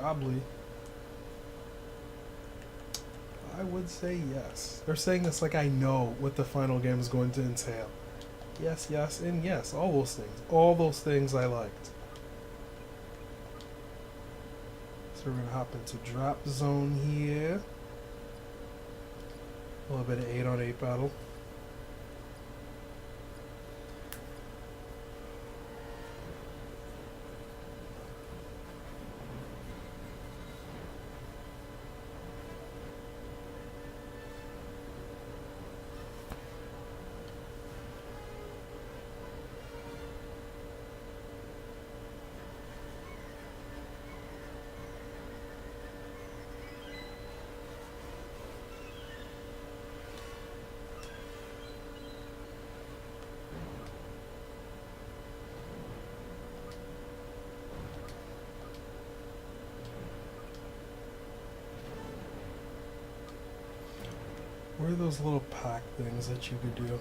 Probably. I would say yes. They're saying this like I know what the final game is going to entail. Yes, yes, and yes. All those things. All those things I liked. So we're going to hop into Drop Zone here. A little bit of 8-on-8 battle. Where are those little pack things that you could do?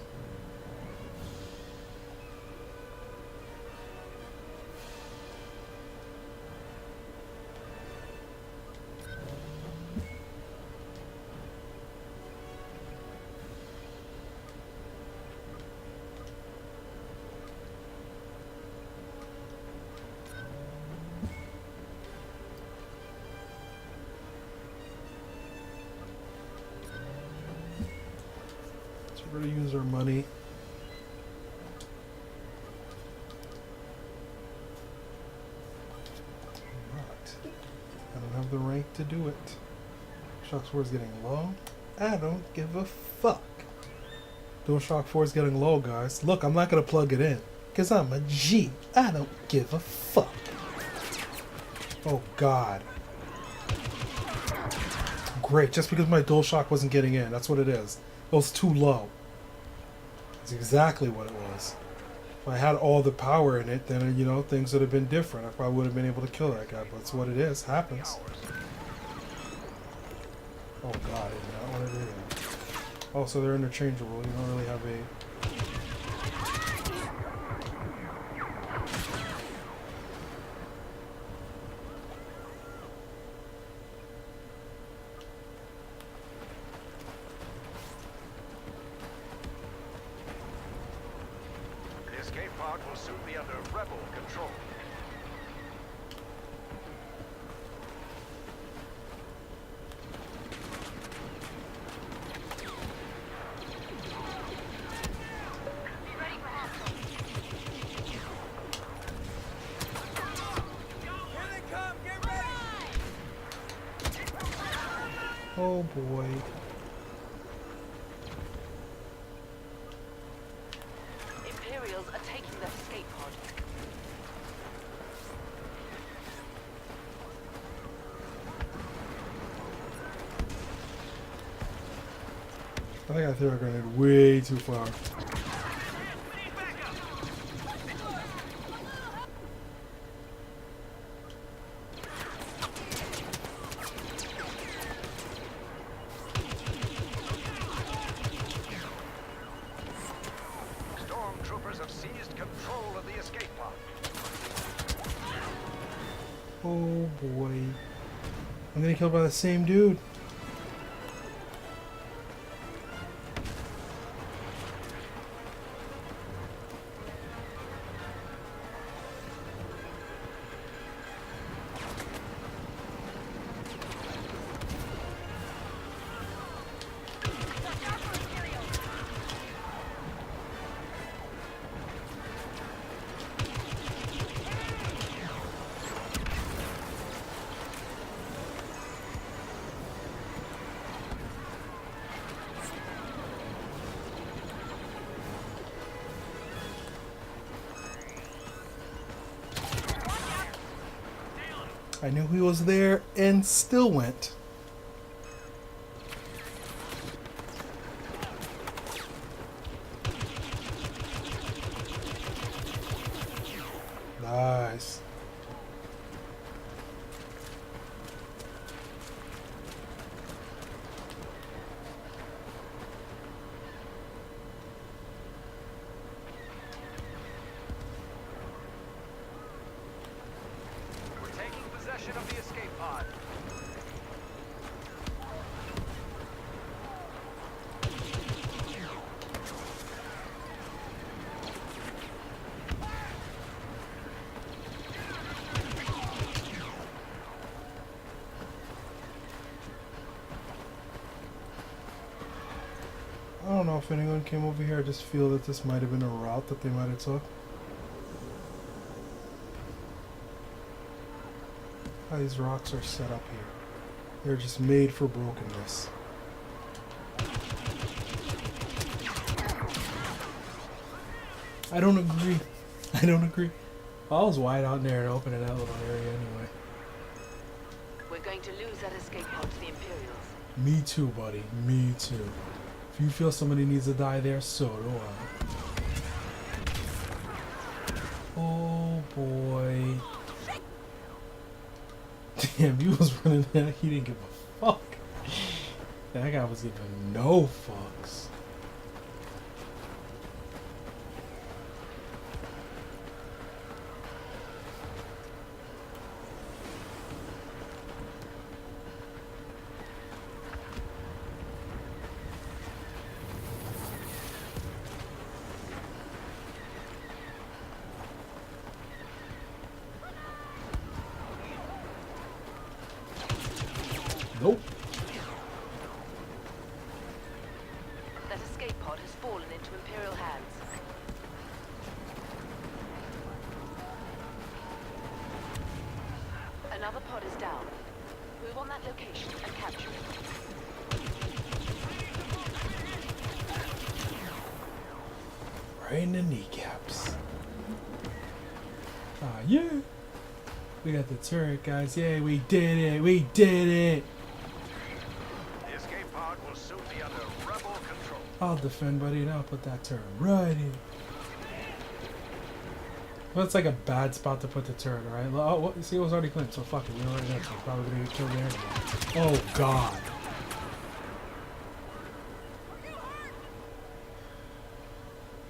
We're going to use our money. But I don't have the rank to do it. Shock 4 is getting low. I don't give a fuck. DualShock 4 is getting low, guys. Look, I'm not going to plug it in. Because I'm a G. I don't give a fuck. Oh, God. Great. Just because my DualShock wasn't getting in. That's what it is. It was too low. That's exactly what it was. If I had all the power in it, then, you know, things would have been different. I probably would have been able to kill that guy, but that's what it is. Happens. Oh, God. I did not want to do that. Oh, so they're interchangeable. You don't really have a... The escape pod will soon be under rebel control. Oh, boy. Imperials are taking their escape pod. I think I threw a grenade way too far. Stormtroopers have seized control of the escape pod. Oh, boy. I'm getting killed by the same dude. I knew he was there and still went. Nice. We're taking possession of the escape pod. pod. I don't know if anyone came over here. I just feel that this might have been a route that they might have took. How these rocks are set up here. They're just made for brokenness. I don't agree. I don't agree. I was wide out there and open in that little area anyway. We're going to lose that escape pod to the Imperials. Me too, buddy. Me too. If you feel somebody needs to die there, so do I. Oh boy. Damn, he was running there. He didn't give a fuck. That guy was giving no fucks. Nope. That escape pod has fallen into Imperial hands. Another pod is down. Move on that location and capture it. Right in the kneecaps. Ah, yeah. We got the turret, guys. Yeah, we did it. We did it. The escape pod will soon be under rebel control. I'll defend, buddy, and I'll put that turret right in. Well, it's like a bad spot to put the turret, right? Oh, what? See, it was already cleaned, so fuck it. We already got to. Probably gonna get killed there anyway. Oh, God.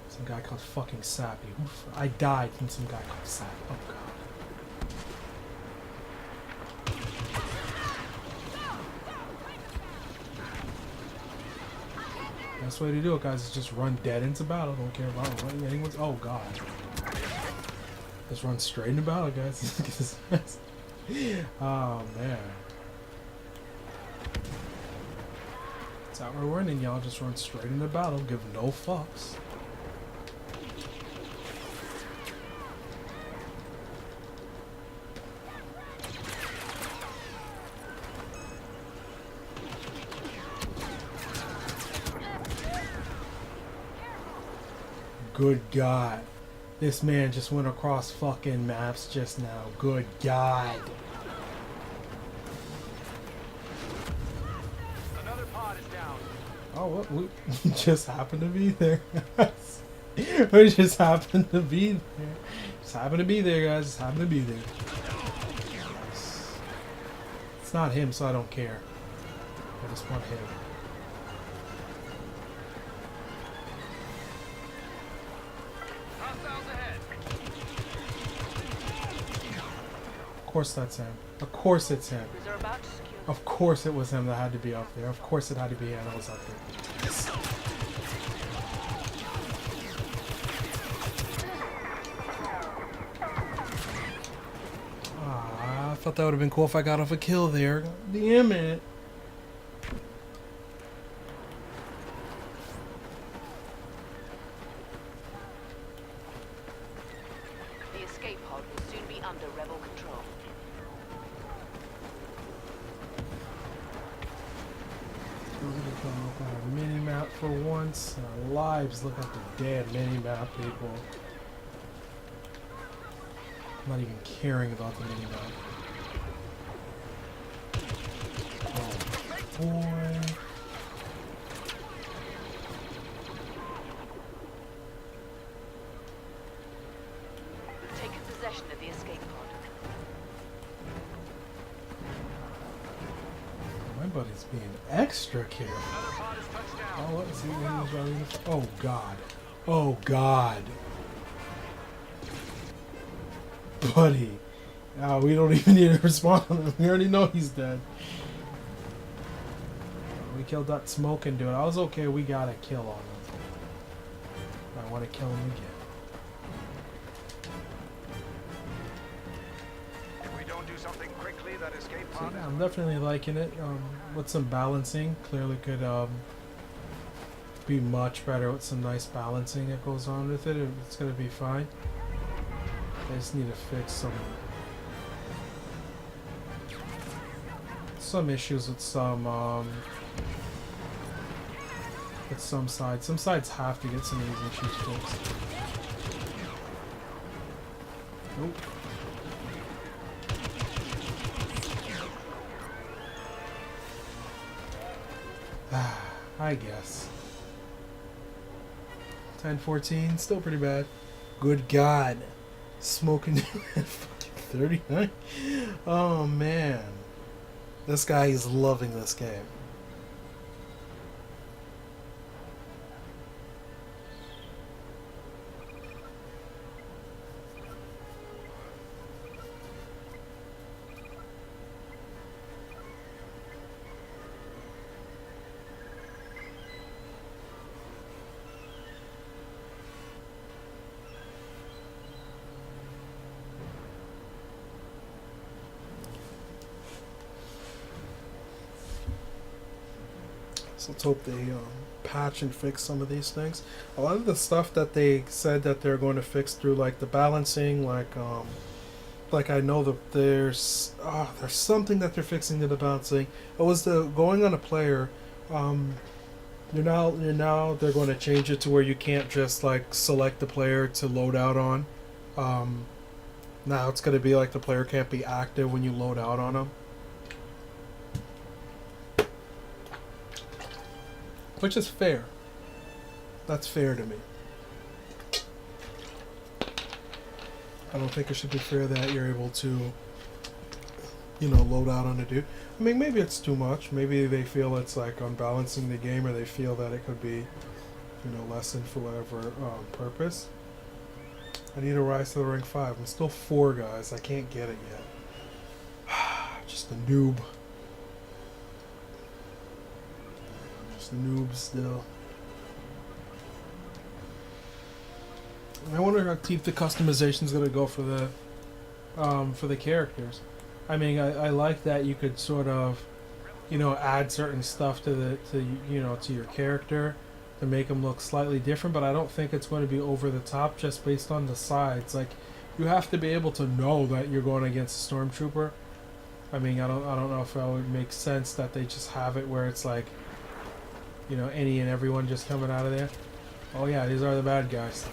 Some guy called fucking Sappy. I died from some guy called Sappy. Oh, God. Best way to do it, guys, is just run dead into battle. Don't care about what anyone's. Oh God! Just run straight into battle, guys. Oh man, that's how we're winning, y'all. Just run straight into battle. Give no fucks. Good God. This man just went across fucking maps just now. Good God. Another pod is down. Oh, what? We just happened to be there. We just happened to be there. Just happened to be there, guys. Just happened to be there. It's not him, so I don't care. I just want him. Hostiles ahead. Of course that's him. Of course it's him. They're about to secure. Of course it was him that had to be up there. Of course it had to be him that was up there. Ah, I thought that would have been cool if I got off a kill there. God damn it. The escape pod will soon be under rebel control. We're gonna come up on a mini map for once in our lives. Look at the damn mini map, people. I'm not even caring about the mini map. Oh boy. We've taken possession of the escape pod. My buddy's being extra careful. Another pod is touched down. Oh, let's see what he's running. Oh God. Oh God. Buddy, We don't even need to respond to him. We already know he's dead. We killed that smoking dude. I was okay. We got a kill on him. I want to kill him again. If we don't do something quickly, that escape So, pod yeah, is I'm definitely liking it. With some balancing, clearly could be much better with some nice balancing that goes on with it. It's gonna be fine. I just need to fix some issues with some sides. Some sides have to get some of these issues fixed. Nope. I guess. 10-14, still pretty bad. Good God. Smoking at fucking 39. Oh man. This guy is loving this game. So let's hope they patch and fix some of these things. A lot of the stuff that they said that they're going to fix through like the balancing, like I know that there's something that they're fixing to the balancing. It was the going on a player. You're now they're going to change it to where you can't just like select the player to load out on. Now it's going to be like the player can't be active when you load out on them. Which is fair. That's fair to me. I don't think it should be fair that you're able to, load out on a dude. I mean, maybe it's too much. Maybe they feel it's like unbalancing the game, or they feel that it could be, lessened for whatever purpose. I need to rise to the rank 5. I'm still 4, guys. I can't get it yet. Just a noob. Noob still. I wonder how deep the customization is going to go for the characters. I mean, I like that you could sort of, add certain stuff to your character to make them look slightly different, but I don't think it's going to be over the top just based on the sides. Like, you have to be able to know that you're going against a stormtrooper. I mean, I don't know if it would make sense that they just have it where it's like, any and everyone just coming out of there. Oh yeah, these are the bad guys.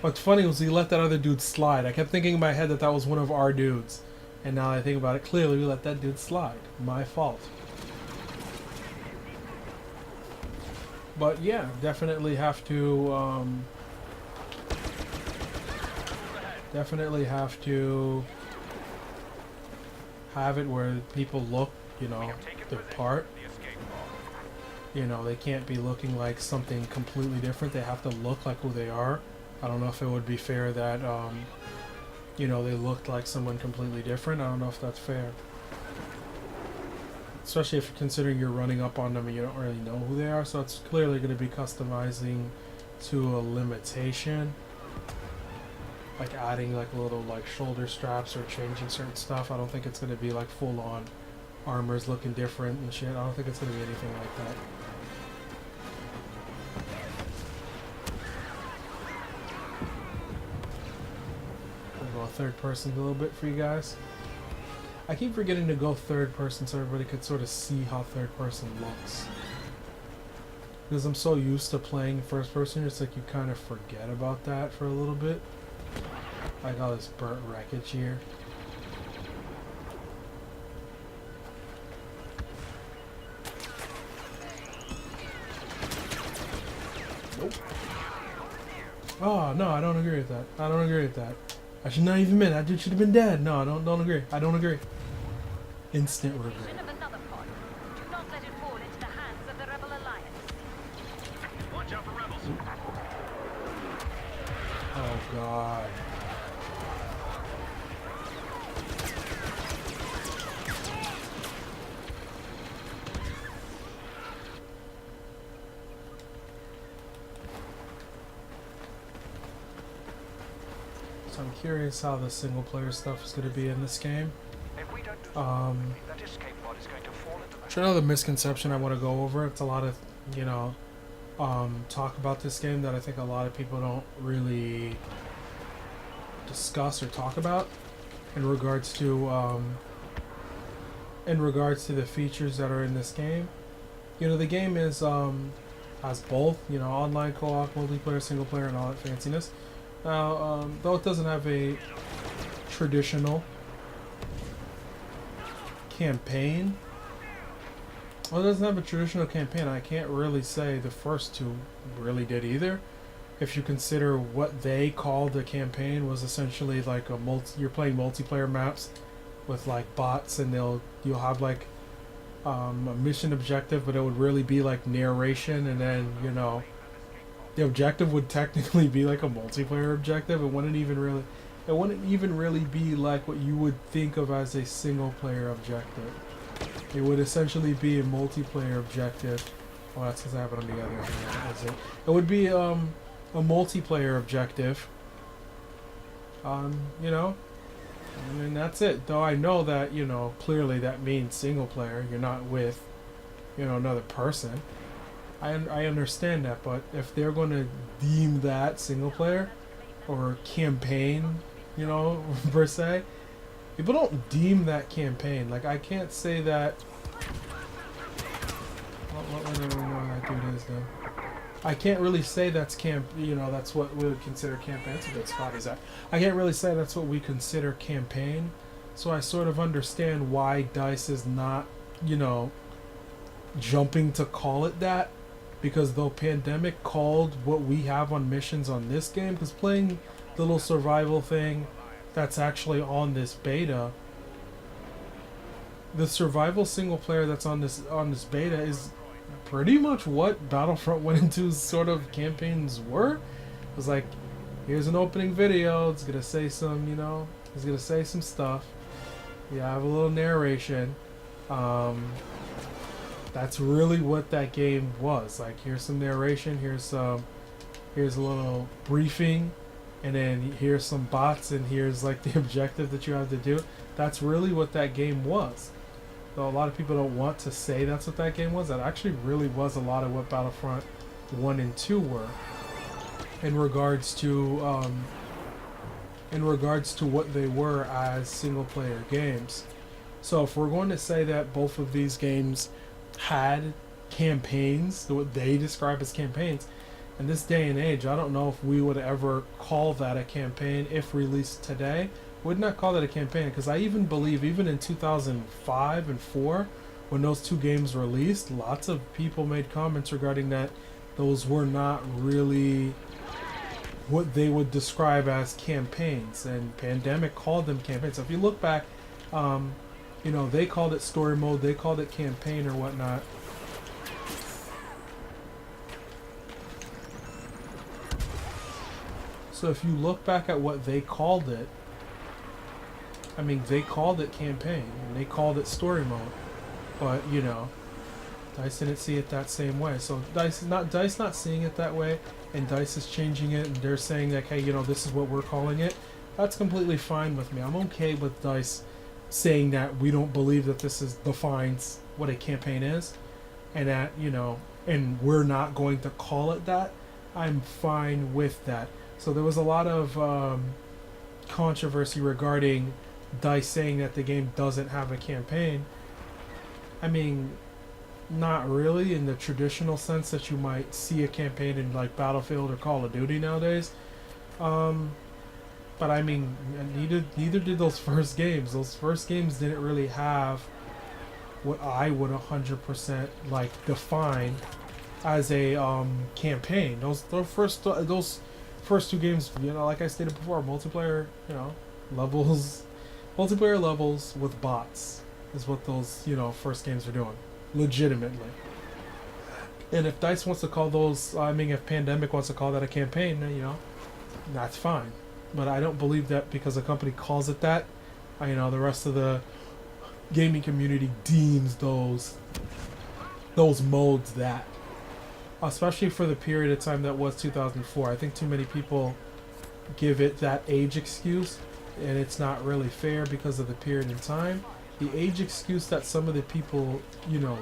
What's funny was he let that other dude slide. I kept thinking in my head that that was one of our dudes. And now I think about it, clearly we let that dude slide. My fault. But yeah, definitely have to, have it where people look, their part. They can't be looking like something completely different. They have to look like who they are. I don't know if it would be fair that, they looked like someone completely different. I don't know if that's fair. Especially if considering you're running up on them and you don't really know who they are. So it's clearly going to be customizing to a limitation. Like adding like little like shoulder straps or changing certain stuff. I don't think it's going to be like full on armors looking different and shit. I don't think it's going to be anything like that. Third person a little bit for you guys. I keep forgetting to go third person so everybody could sort of see how third person looks. Because I'm so used to playing first person, it's like you kind of forget about that for a little bit. Like all this burnt wreckage here. Nope. Oh, no, I don't agree with that. I don't agree with that. I should not even admit that dude should have been dead. No, I don't agree. I don't agree. Instant regret. Of another pod. Do not let it fall into the hands of the Rebel Alliance. Watch out for rebels. Oh god. So I'm curious how the single player stuff is going to be in this game. If we don't do that escape pod is going to fall into the... Another misconception I want to go over. It's a lot of, talk about this game that I think a lot of people don't really discuss or talk about in regards to the features that are in this game. The game is has both, online co-op, multiplayer, single player, and all that fanciness. Now, though it doesn't have a traditional campaign. Well, it doesn't have a traditional campaign. I can't really say the first two really did either. If you consider what they called the campaign was essentially like you're playing multiplayer maps with like bots, and you'll have like a mission objective, but it would really be like narration, and then the objective would technically be like a multiplayer objective. It wouldn't even really be like what you would think of as a single player objective. It would essentially be a multiplayer objective. Well, that's because I have it on the other hand. It would be a multiplayer objective. And that's it. Though I know that, clearly that means single player. You're not with, another person. I understand that, but if they're going to deem that single player or campaign, per se, people don't deem that campaign. Like, I can't say that. That dude is though. I can't really say that's that's what we would consider campaign. That's a good spot he's at. I can't really say that's what we consider campaign. So I sort of understand why DICE is not, jumping to call it that. Because though Pandemic called what we have on missions on this game, because playing the little survival thing that's actually on this beta, the survival single player that's on this beta is pretty much what Battlefront went into sort of campaigns were. It was like, here's an opening video, it's gonna say some, it's gonna say some stuff. You have a little narration. That's really what that game was. Like, here's some narration, here's a little briefing, and then here's some bots, and here's like the objective that you have to do. That's really what that game was. Though a lot of people don't want to say that's what that game was, that actually really was a lot of what Battlefront 1 and 2 were. In regards to what they were as single player games. So if we're going to say that both of these games had campaigns, what they describe as campaigns, in this day and age, I don't know if we would ever call that a campaign if released today. Would not call that a campaign, because I even believe even in 2005 and 4, when those two games released, lots of people made comments regarding that those were not really what they would describe as campaigns, and Pandemic called them campaigns. So if you look back, they called it story mode, they called it campaign or whatnot. So if you look back at what they called it, they called it campaign and they called it story mode, but DICE didn't see it that same way. So DICE not seeing it that way, and DICE is changing it, and they're saying that, hey, this is what we're calling it. That's completely fine with me. I'm okay with DICE saying that we don't believe that this defines what a campaign is, and that and we're not going to call it that. I'm fine with that. So there was a lot of controversy regarding DICE saying that the game doesn't have a campaign. Not really in the traditional sense that you might see a campaign in like Battlefield or Call of Duty nowadays. But neither did those first games. Those first games didn't really have what I would 100% like define as a campaign. Those first two games, like I stated before, multiplayer levels with bots is what those first games are doing, legitimately. And if DICE wants to call those, if Pandemic wants to call that a campaign, that's fine. But I don't believe that because a company calls it that, the rest of the gaming community deems those modes that. Especially for the period of time that was 2004. I think too many people give it that age excuse, and it's not really fair because of the period in time. The age excuse that some of the people,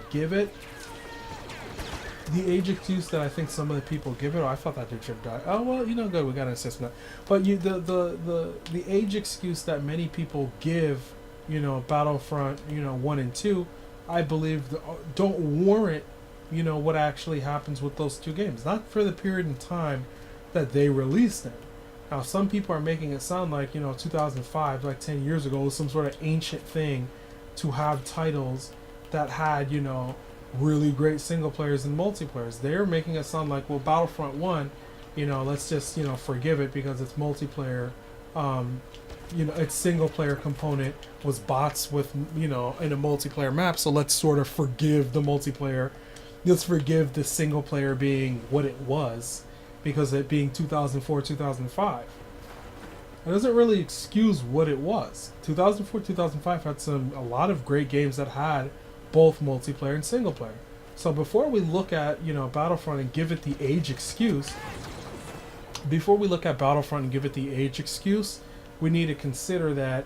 give it, the age excuse that I think some of the people give it, oh, I thought that dude should die. Oh, well, good, we got an assist for that. But the age excuse that many people give, Battlefront, 1 and 2, I believe don't warrant, what actually happens with those two games. Not for the period in time that they released them. Now, some people are making it sound like, 2005, like 10 years ago, was some sort of ancient thing to have titles that had, really great single players and multiplayers. They're making it sound like, well, Battlefront 1, let's just, forgive it because it's multiplayer. Its single player component was bots with, in a multiplayer map, so let's sort of forgive the multiplayer. Let's forgive the single player being what it was because it being 2004, 2005. It doesn't really excuse what it was. 2004, 2005 had a lot of great games that had both multiplayer and single player. So before we look at, Battlefront and give it the age excuse, we need to consider that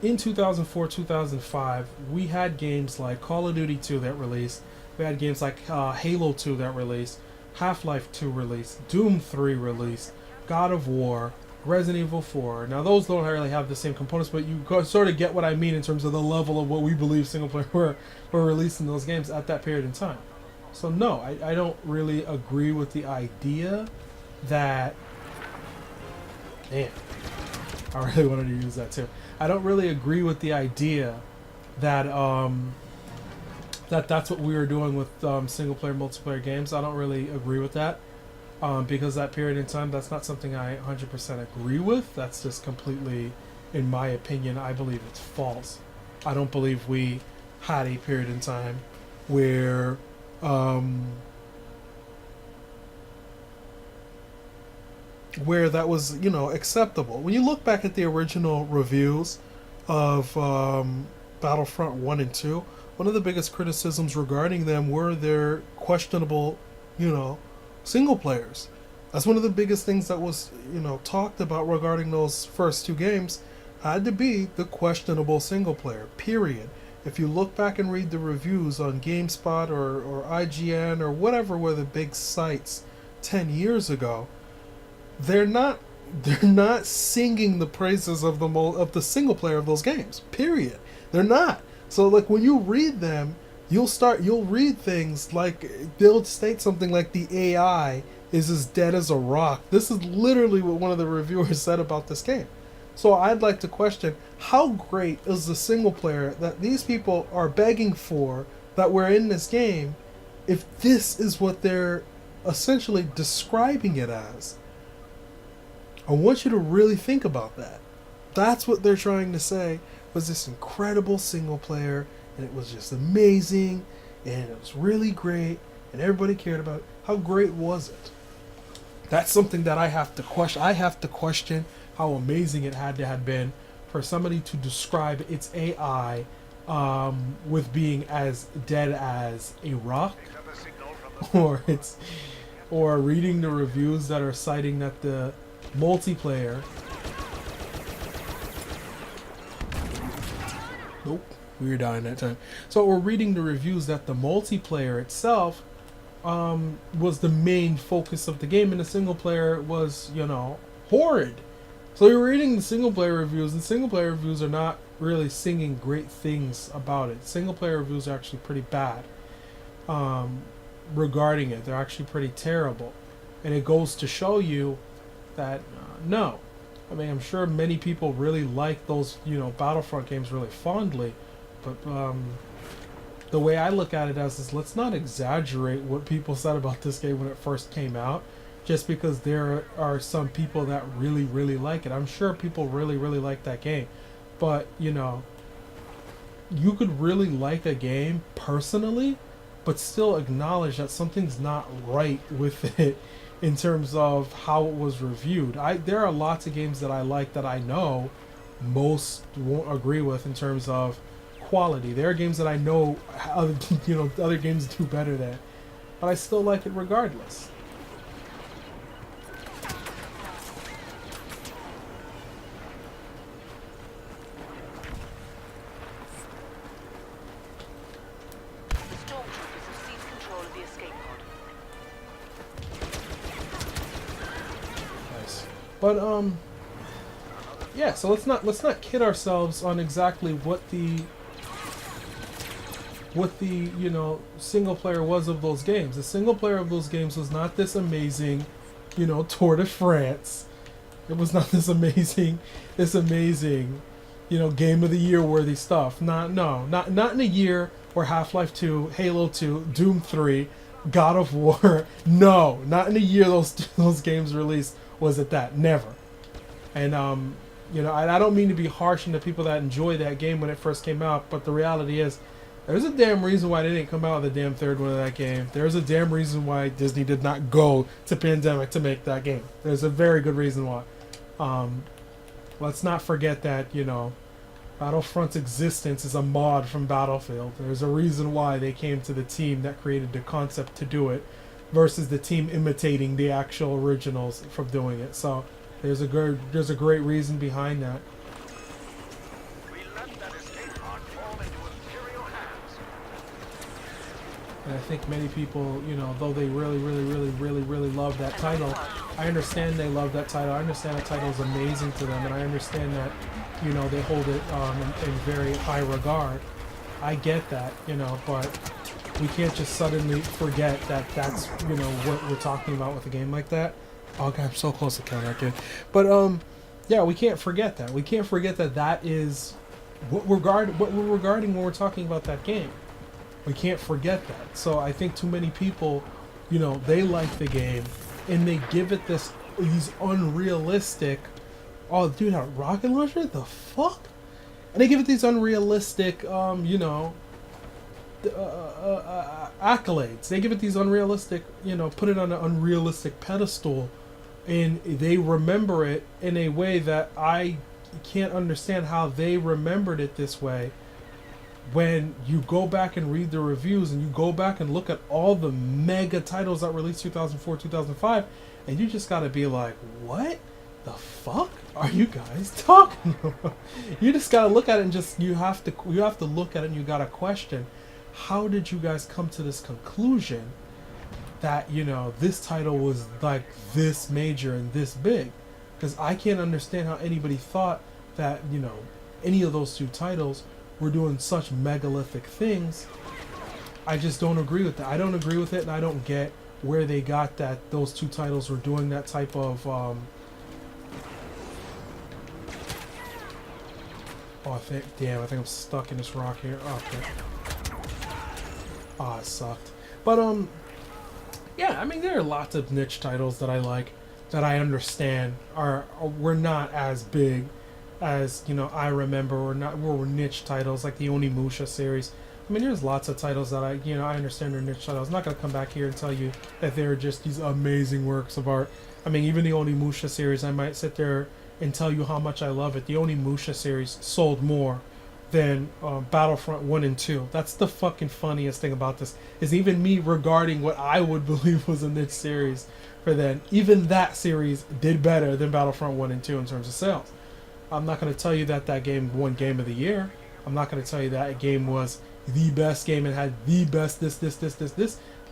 in 2004, 2005, we had games like Call of Duty 2 that released. We had games like Halo 2 that released, Half-Life 2 released, Doom 3 released, God of War, Resident Evil 4. Now, those don't really have the same components, but you sort of get what I mean in terms of the level of what we believe single player were released in those games at that period in time. So, no, I don't really agree with the idea that... Damn. I really wanted to use that, too. I don't really agree with the idea that that's what we were doing with single-player, multiplayer games. I don't really agree with that. Because that period in time, that's not something I 100% agree with. That's just completely, in my opinion, I believe it's false. I don't believe we had a period in time where that was, acceptable. When you look back at the original reviews of Battlefront 1 and 2, one of the biggest criticisms regarding them were their questionable, single players. That's one of the biggest things that was, talked about regarding those first two games, had to be the questionable single player, period. If you look back and read the reviews on GameSpot or IGN or whatever were the big sites 10 years ago, they're not singing the praises of the single player of those games, period. They're not. So like when you read them, you'll read things like they'll state something like the AI is as dead as a rock. This is literally what one of the reviewers said about this game. So I'd like to question, how great is the single player that these people are begging for that we're in this game if this is what they're essentially describing it as? I want you to really think about that. That's what they're trying to say, was this incredible single player, and it was just amazing, and it was really great, and everybody cared about it. How great was it? That's something that I have to question. I have to question how amazing it had to have been for somebody to describe its AI with being as dead as a rock, or reading the reviews that are citing that the multiplayer. Nope. We were dying that time. So we're reading the reviews that the multiplayer itself was the main focus of the game, and the single player was, horrid. So you're reading the single player reviews, and single player reviews are not really singing great things about it. Single player reviews are actually pretty bad regarding it. They're actually pretty terrible. And it goes to show you that, no. I mean, I'm sure many people really like those, Battlefront games really fondly, but the way I look at it is let's not exaggerate what people said about this game when it first came out, just because there are some people that really, really like it. I'm sure people really, really like that game, but, you could really like a game personally, but still acknowledge that something's not right with it in terms of how it was reviewed. There are lots of games that I like that I know most won't agree with in terms of quality. There are games that I know other games do better than, but I still like it regardless. But yeah. So let's not kid ourselves on exactly what the single player was of those games. The single player of those games was not this amazing, Tour de France. It was not this amazing, game of the year worthy stuff. Not in a year where Half-Life 2, Halo 2, Doom 3, God of War. No, not in a year those games released was it that. Never. And I don't mean to be harsh on the people that enjoyed that game when it first came out, but the reality is, there's a damn reason why they didn't come out with a damn third one of that game. There's a damn reason why Disney did not go to Pandemic to make that game. There's a very good reason why. Let's not forget that, Battlefront's existence is a mod from Battlefield. There's a reason why they came to the team that created the concept to do it versus the team imitating the actual originals from doing it. So there's a great reason behind that. We let that escape pod fall into Imperial hands. And I think many people, though they really love that title, I understand they love that title. I understand that title is amazing to them, and I understand that, they hold it in very high regard. I get that, but we can't just suddenly forget that that's, what we're talking about with a game like that. Oh god, I'm so close to killing that kid. But yeah, we can't forget that. We can't forget that that is what we're regarding when we're talking about that game. We can't forget that. So I think too many people, they like the game and they give it these unrealistic, oh dude, a rocket launcher? The fuck? And they give it these unrealistic, accolades. They give it these unrealistic, put it on an unrealistic pedestal, and they remember it in a way that I can't understand how they remembered it this way. When you go back and read the reviews and you go back and look at all the mega titles that released 2004, 2005, and you just gotta be like, what the fuck are you guys talking about? You just gotta look at it and you have to look at it and you gotta question, how did you guys come to this conclusion that, this title was like this major and this big? Because I can't understand how anybody thought that, any of those two titles were doing such megalithic things. I just don't agree with that. I don't agree with it, and I don't get where they got that those two titles were doing that type of oh, I think I'm stuck in this rock here. Oh, okay. Oh, it sucked. But yeah, I mean, there are lots of niche titles that I like, that I understand were not as big as, I remember, were niche titles like the Onimusha series. I mean, there's lots of titles that I understand are niche titles. I'm not going to come back here and tell you that they're just these amazing works of art. I mean, even the Onimusha series, I might sit there and tell you how much I love it. The Onimusha series sold more than Battlefront 1 and 2. That's the fucking funniest thing about this, is even me regarding what I would believe was a niche series for then, even that series did better than Battlefront 1 and 2 in terms of sales. I'm not going to tell you that game won Game of the Year. I'm not going to tell you that game was the best game and had the best this.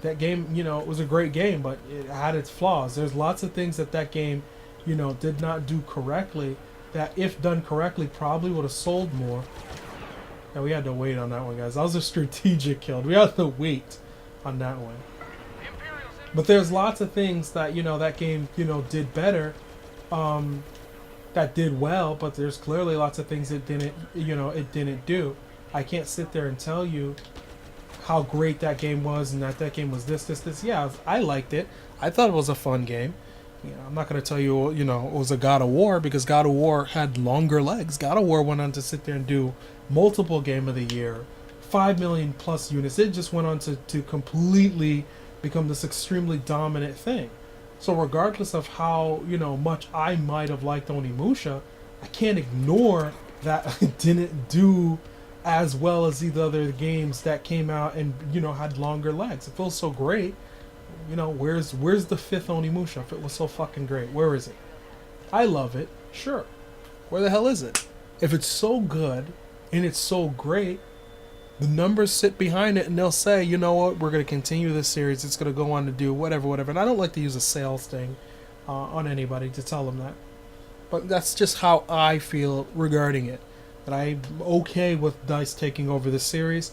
That game, it was a great game, but it had its flaws. There's lots of things that game, did not do correctly, that if done correctly probably would have sold more. And we had to wait on that one, guys. That was a strategic kill. We had to wait on that one. But there's lots of things that, that game, did better. That did well, but there's clearly lots of things it didn't do. I can't sit there and tell you how great that game was and that game was this. Yeah, I liked it. I thought it was a fun game. I'm not going to tell you, it was a God of War, because God of War had longer legs. God of War went on to sit there and do multiple Game of the Year, 5 million plus units. It just went on to completely become this extremely dominant thing. So regardless of how, much I might have liked Onimusha, I can't ignore that it didn't do as well as the other games that came out and, had longer legs. It feels so great. Where's the fifth Onimusha if it was so fucking great? Where is it? I love it, sure. Where the hell is it? If it's so good and it's so great, the numbers sit behind it and they'll say, you know what, we're going to continue this series. It's going to go on to do whatever. And I don't like to use a sales thing on anybody to tell them that. But that's just how I feel regarding it. And I'm okay with DICE taking over this series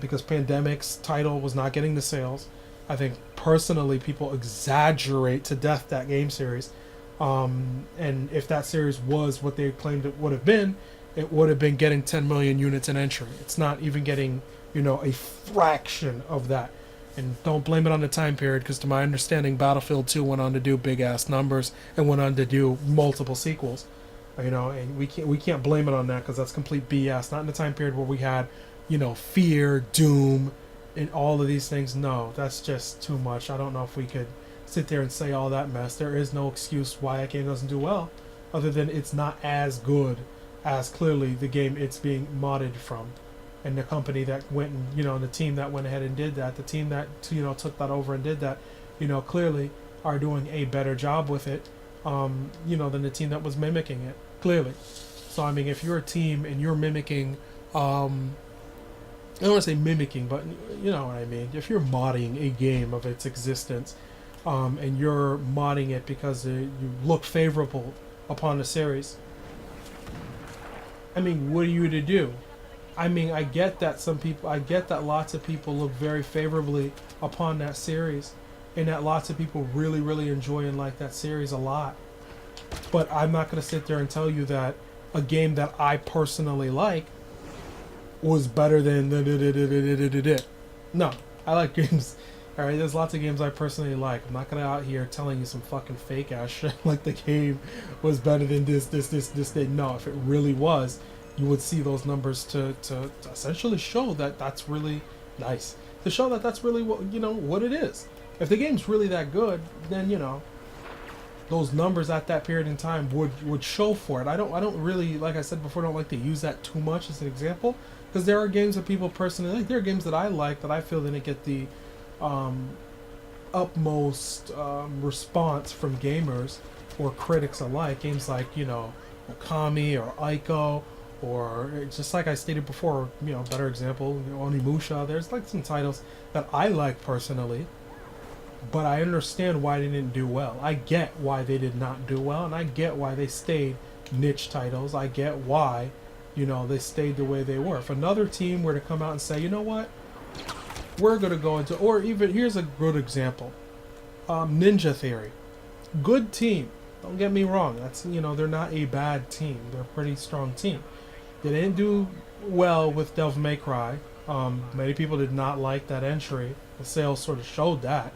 because Pandemic's title was not getting the sales. I think personally people exaggerate to death that game series. And if that series was what they claimed it would have been, it would have been getting 10 million units in entry. It's not even getting, a fraction of that. And don't blame it on the time period, because to my understanding, Battlefield 2 went on to do big ass numbers and went on to do multiple sequels. And we can't blame it on that, because that's complete BS. Not in the time period where we had, Fear, Doom, and all of these things. No, that's just too much. I don't know if we could sit there and say all that mess. There is no excuse why that game doesn't do well, other than it's not as good as clearly the game it's being modded from. And the company that went and, the team that went ahead and did that, the team that, took that over and did that, clearly are doing a better job with it, than the team that was mimicking it, clearly. So, I mean, if you're a team and you're mimicking, I don't want to say mimicking, but you know what I mean. If you're modding a game of its existence, and you're modding it because you look favorable upon the series, I mean, what are you to do? I mean, I get that lots of people look very favorably upon that series, and that lots of people really, really enjoy and like that series a lot. But I'm not going to sit there and tell you that a game that I personally like was better than No, I like games. All right, there's lots of games I personally like. I'm not going to out here telling you some fucking fake ass shit like the game was better than this. No, if it really was, you would see those numbers to essentially show that that's really nice. To show that that's really what it is. If the game's really that good, then those numbers at that period in time would show for it. I don't really, like I said before, don't like to use that too much as an example, because there are games that people personally like. There are games that I like that I feel didn't get the utmost response from gamers or critics alike. Games like Okami or Ico, or just like I stated before, better example, Onimusha. There's like some titles that I like personally, but I understand why they didn't do well. I get why they did not do well, and I get why they stayed niche titles. I get why, they stayed the way they were. If another team were to come out and say, you know what, we're going to go into, or even, here's a good example, Ninja Theory. Good team. Don't get me wrong. That's, they're not a bad team. They're a pretty strong team. They didn't do well with Devil May Cry. Many people did not like that entry. The sales sort of showed that.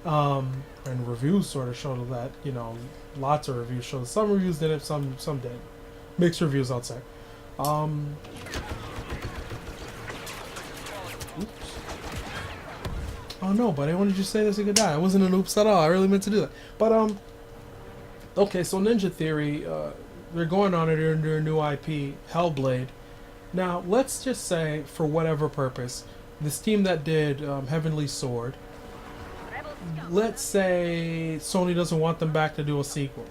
And reviews sort of showed that, lots of reviews showed. Some reviews did it, some did. Mixed reviews, I'd say. Oops. Oh no, but I wanted you to say this a good die. I wasn't an oops at all. I really meant to do that. But, okay, so Ninja Theory, they're going on it in their new IP, Hellblade. Now, let's just say, for whatever purpose, this team that did Heavenly Sword, let's say Sony doesn't want them back to do a sequel.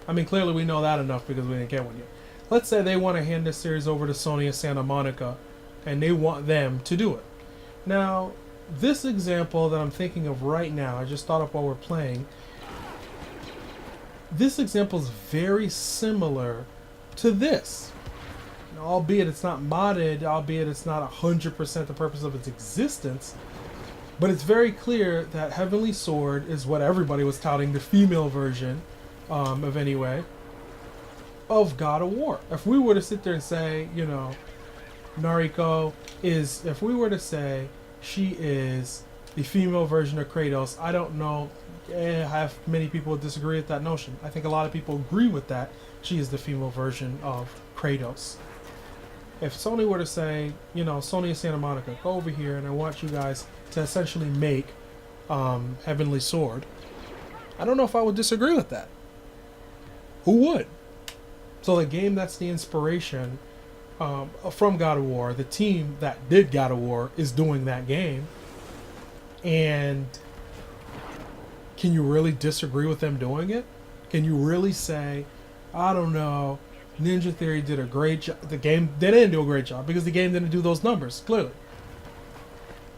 I mean, clearly we know that enough because we didn't get one yet. Let's say they want to hand this series over to Sony of Santa Monica, and they want them to do it. Now, this example that I'm thinking of right now, I just thought of while we're playing, this example is very similar to this. Albeit it's not modded, albeit it's not 100% the purpose of its existence, but it's very clear that Heavenly Sword is what everybody was touting, the female version of anyway, of God of War. If we were to sit there and say, Nariko is, if we were to say she is the female version of Kratos, I don't know have many people disagree with that notion. I think a lot of people agree with that. She is the female version of Kratos. If Sony were to say, Sony of Santa Monica, go over here and I want you guys to essentially make Heavenly Sword, I don't know if I would disagree with that. Who would? So the game that's the inspiration from God of War, the team that did God of War is doing that game, and can you really disagree with them doing it? Can you really say, I don't know, Ninja Theory did a great job. The game, they didn't do a great job because the game didn't do those numbers, clearly.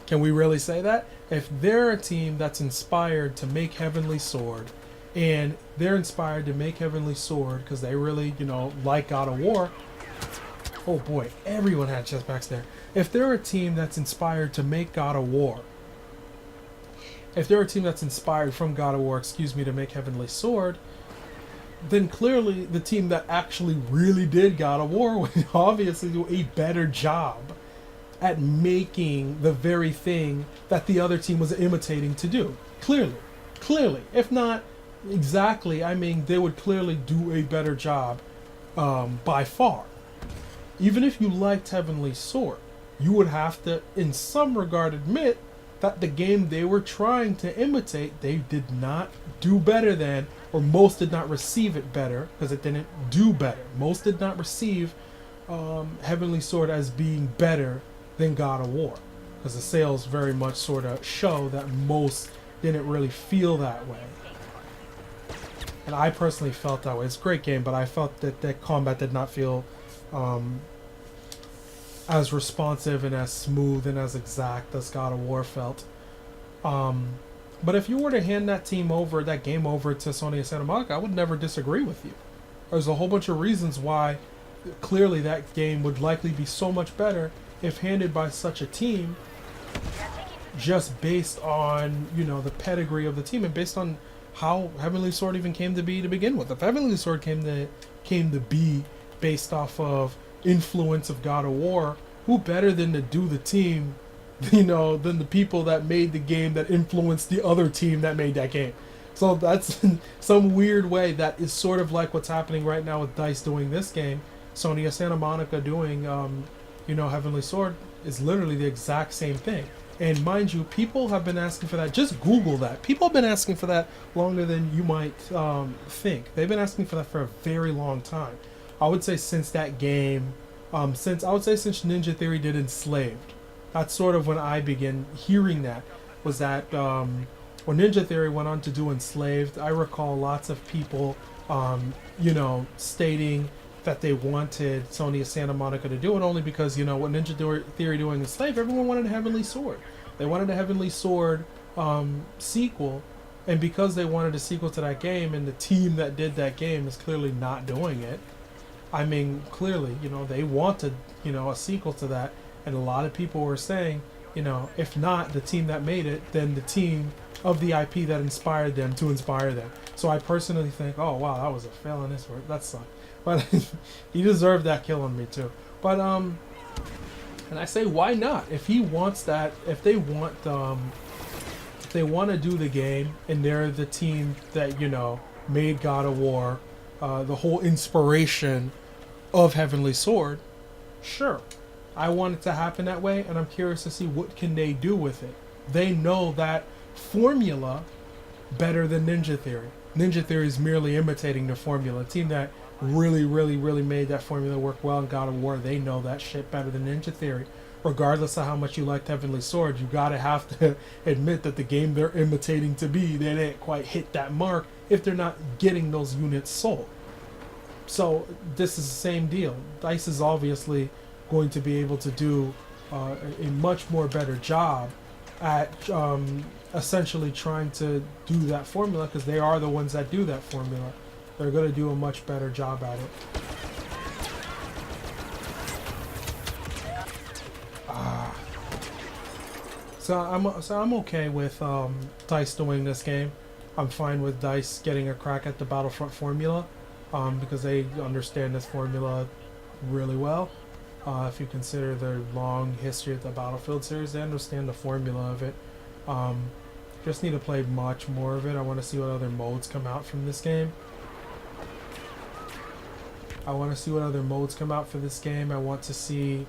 Can we really say that? If they're a team that's inspired to make Heavenly Sword, and they're inspired to make Heavenly Sword because they really, you know, like God of War. Oh boy, everyone had jetpacks there. If they're a team that's inspired to make God of War, if they're a team that's inspired from God of War, excuse me, to make Heavenly Sword, then clearly the team that actually really did God of War would obviously do a better job at making the very thing that the other team was imitating to do. Clearly. If not exactly, I mean, they would clearly do a better job by far. Even if you liked Heavenly Sword, you would have to, in some regard, admit that the game they were trying to imitate, they did not do better than, or most did not receive it better, because it didn't do better. Most did not receive Heavenly Sword as being better than God of War, because the sales very much sort of show that most didn't really feel that way. And I personally felt that way. It's a great game, but I felt that that combat did not feel as responsive and as smooth and as exact as God of War felt. But if you were to hand that game over to Sony and Santa Monica, I would never disagree with you. There's a whole bunch of reasons why clearly that game would likely be so much better if handed by such a team, just based on, you know, the pedigree of the team and based on how Heavenly Sword even came to be to begin with. If Heavenly Sword came to be based off of influence of God of War, who better than to do the team, you know, than the people that made the game that influenced the other team that made that game. So that's in some weird way that is sort of like what's happening right now with DICE doing this game. Sony and Santa Monica doing, you know, Heavenly Sword is literally the exact same thing. And mind you, people have been asking for that. Just Google that. People have been asking for that longer than you might think. They've been asking for that for a very long time. I would say since that game, since Ninja Theory did Enslaved. That's sort of when I began hearing that, was that when Ninja Theory went on to do Enslaved, I recall lots of people, you know, stating that they wanted Sony of Santa Monica to do it only because, you know, what Ninja Theory doing Enslaved, everyone wanted a Heavenly Sword. They wanted a Heavenly Sword sequel, and because they wanted a sequel to that game, and the team that did that game is clearly not doing it, I mean, clearly, you know, they wanted, you know, a sequel to that, and a lot of people were saying, you know, if not the team that made it, then the team of the IP that inspired them to inspire them. So I personally think, oh wow, that was a fail on his work. That sucked. But he deserved that kill on me too. But and I say, why not? If he wants that, if they want to do the game, and they're the team that, you know, made God of War, the whole inspiration of Heavenly Sword, sure, I want it to happen that way, and I'm curious to see what can they do with it. They know that formula better than Ninja Theory. Ninja Theory is merely imitating the formula. A team that really made that formula work well in God of War, they know that shit better than Ninja Theory. Regardless of how much you liked Heavenly Sword, you gotta have to admit that the game they're imitating to be, they didn't quite hit that mark if they're not getting those units sold. So this is the same deal. DICE is obviously going to be able to do a much more better job at essentially trying to do that formula, because they are the ones that do that formula. They're going to do a much better job at it. So I'm okay with DICE doing this game. I'm fine with DICE getting a crack at the Battlefront formula, because they understand this formula really well. If you consider their long history of the Battlefield series, they understand the formula of it. Just need to play much more of it. I want to see what other modes come out from this game. I want to see what other modes come out for this game. I want to see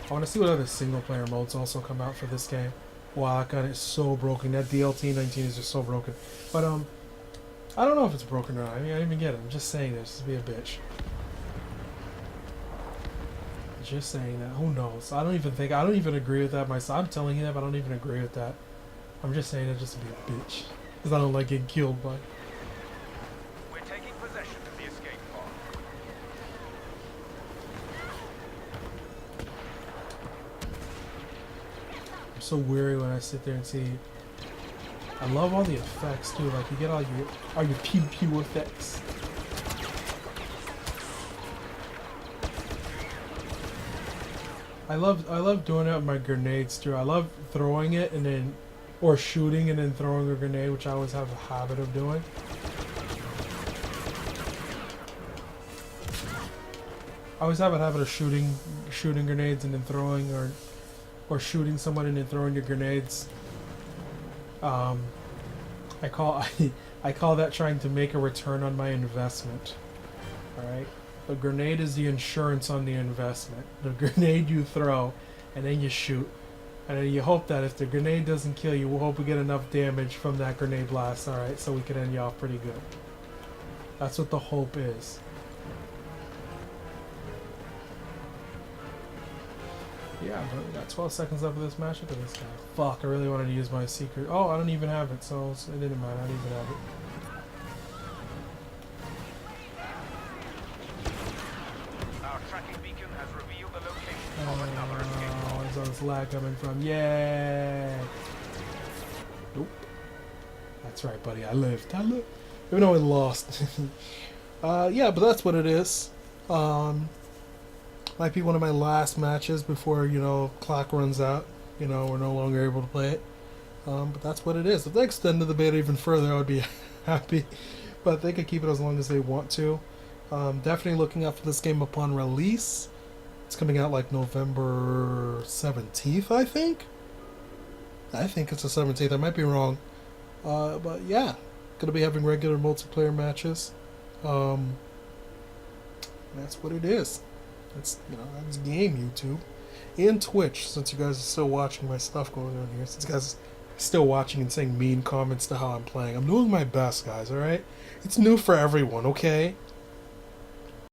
what other single player modes also come out for this game. Wow, that gun is so broken. That DLT-19 is just so broken. But I don't know if it's broken or not. I mean, I didn't even get it. I'm just saying this to be a bitch. Just saying that. Who knows? I don't even agree with that myself. I'm telling you that, but I don't even agree with that. I'm just saying it just to be a bitch. Because I don't like getting killed by. We're taking possession of the escape pod. I'm so weary when I sit there and see I love all the effects too. Like you get all your pew pew effects. I love doing it with my grenades too. I love throwing it and then, or shooting and then throwing a grenade, which I always have a habit of doing. I always have a habit of shooting grenades and then throwing, or shooting someone and then throwing your grenades. I call that trying to make a return on my investment. All right. The grenade is the insurance on the investment. The grenade you throw, and then you shoot. And then you hope that if the grenade doesn't kill you, we'll hope we get enough damage from that grenade blast, alright, so we can end you off pretty good. That's what the hope is. Yeah, but we got 12 seconds left of this match. Look at this guy. Fuck, I really wanted to use my secret. Oh, I don't even have it, so it didn't matter. I didn't even have it. Where's all this lag coming from? Yay! Nope. That's right, buddy. I lived. Even though I lost. Yeah, but that's what it is. Might be one of my last matches before, you know, clock runs out. You know, we're no longer able to play it. But that's what it is. If they extended the beta even further, I would be happy. But they could keep it as long as they want to. Definitely looking out for this game upon release. It's coming out like November 17th, I think? I think it's the 17th. I might be wrong. But yeah, gonna be having regular multiplayer matches. That's what it is. That's, you know, that's game YouTube. And Twitch, since you guys are still watching my stuff going on here. Since you guys are still watching and saying mean comments to how I'm playing. I'm doing my best, guys, alright? It's new for everyone, okay?